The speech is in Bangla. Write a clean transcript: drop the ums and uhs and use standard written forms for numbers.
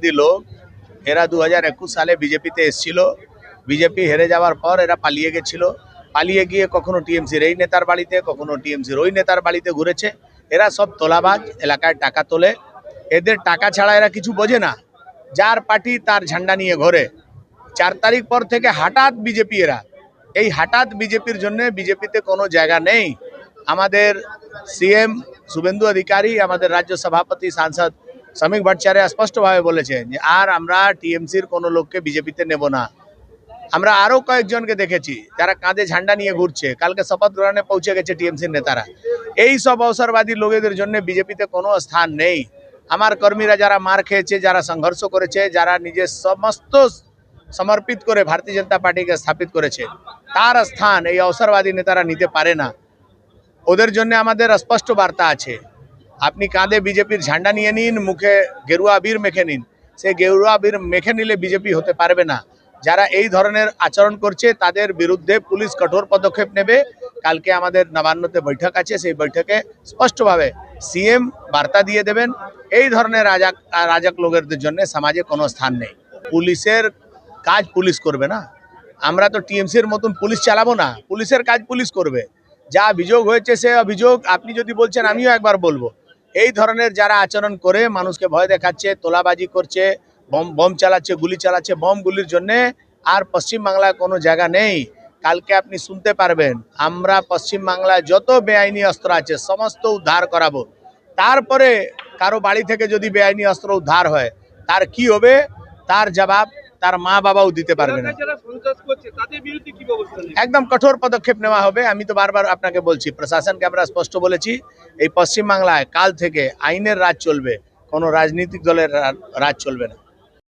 লোক এরা 2021 সালে বিজেপিতে এসেছিল। বিজেপি হেরে যাওয়ার পর এরা পালিয়ে গেছিল। পালিয়ে গিয়ে কখনো টিএমসির এই নেতার বাড়িতে, কখনো টিএমসির ওই নেতার বাড়িতে ঘুরেছে। এরা সব তোলাবাজ, এলাকায় টাকা তোলে। এদের টাকা ছাড়া এরা কিছু বোঝে না। যার পার্টি তার ঝান্ডা নিয়ে ঘোরে। 4 তারিখ পর থেকে হঠাৎ বিজেপি এরা, এই হঠাৎ বিজেপির জন্য বিজেপিতে কোনো জায়গা নেই। আমাদের সিএম শুভেন্দু অধিকারী, আমাদের রাজ্য সভাপতি সাংসদ শ্রমিক ভট্টাচার্য স্পষ্টভাবে বলেছেন যে আর আমরা টিএমসির কোনো লোককে বিজেপিতে নেব না। আমরা আরও কয়েকজনকে দেখেছি যারা কাঁধে ঝান্ডা নিয়ে ঘুরছে। কালকে শপথ গ্রহণে পৌঁছে গেছে টিএমসির নেতারা। এই সব অবসরবাদী লোকেদের জন্য বিজেপিতে কোনো স্থান নেই। আমার কর্মীরা যারা মার খেয়েছে, যারা সংঘর্ষ করেছে, যারা নিজের সমস্ত সমর্পিত করে ভারতীয় জনতা পার্টিকে স্থাপিত করেছে, তার স্থান এই অবসরবাদী নেতারা নিতে পারে না। ওদের জন্য আমাদের স্পষ্ট বার্তা আছে। আপনি কাঁধে বিজেপির ঝান্ডা নিয়ে নিন, মুখে গেরুয়া বীর মেখে নিন। সেই গেরুয়া বীর মেখে নিলে বিজেপি হতে পারবে না। যারা এই ধরনের আচরণ করছে তাদের বিরুদ্ধে পুলিশ কঠোর পদক্ষেপ নেবে। কালকে আমাদের নবান্নতে বৈঠক আছে, সেই বৈঠকে স্পষ্টভাবে সিএম বার্তা দিয়ে দেবেন এই ধরনের রাজক লোকেদের জন্য সমাজে কোনো স্থান নেই। পুলিশের কাজ পুলিশ করবে না। আমরা তো টিএমসির মতন পুলিশ চালাবো না। পুলিশের কাজ পুলিশ করবে। যা অভিযোগ হয়েছে সে অভিযোগ আপনি যদি বলছেন আমিও একবার বলবো। এই ধরনের যারা আচরণ করে মানুষকে ভয় দেখাচ্ছে, তোলাবাজি করছে, বম চালাচ্ছে, গুলি চালাচ্ছে, বম গুলির জন্য আর পশ্চিমবাংলায় কোনো জায়গা নেই। কালকে আপনি শুনতে পারবেন আমরা পশ্চিমবাংলায় যত বেআইনি অস্ত্র আছে সমস্ত উদ্ধার করাবো। তারপরে কারো বাড়ি থেকে যদি বেআইনি অস্ত্র উদ্ধার হয় তার কি হবে, তার জবাব তার মা বাবাও দিতে পারবে না। একদম কঠোর পদক্ষেপ নেওয়া হবে। আমি তো বারবার আপনাকে বলছি, প্রশাসনকে আমরা স্পষ্ট বলেছি এই পশ্চিমবাংলায় কাল থেকে আইনের রাজ চলবে, কোনো রাজনৈতিক দলের রাজ চলবে না।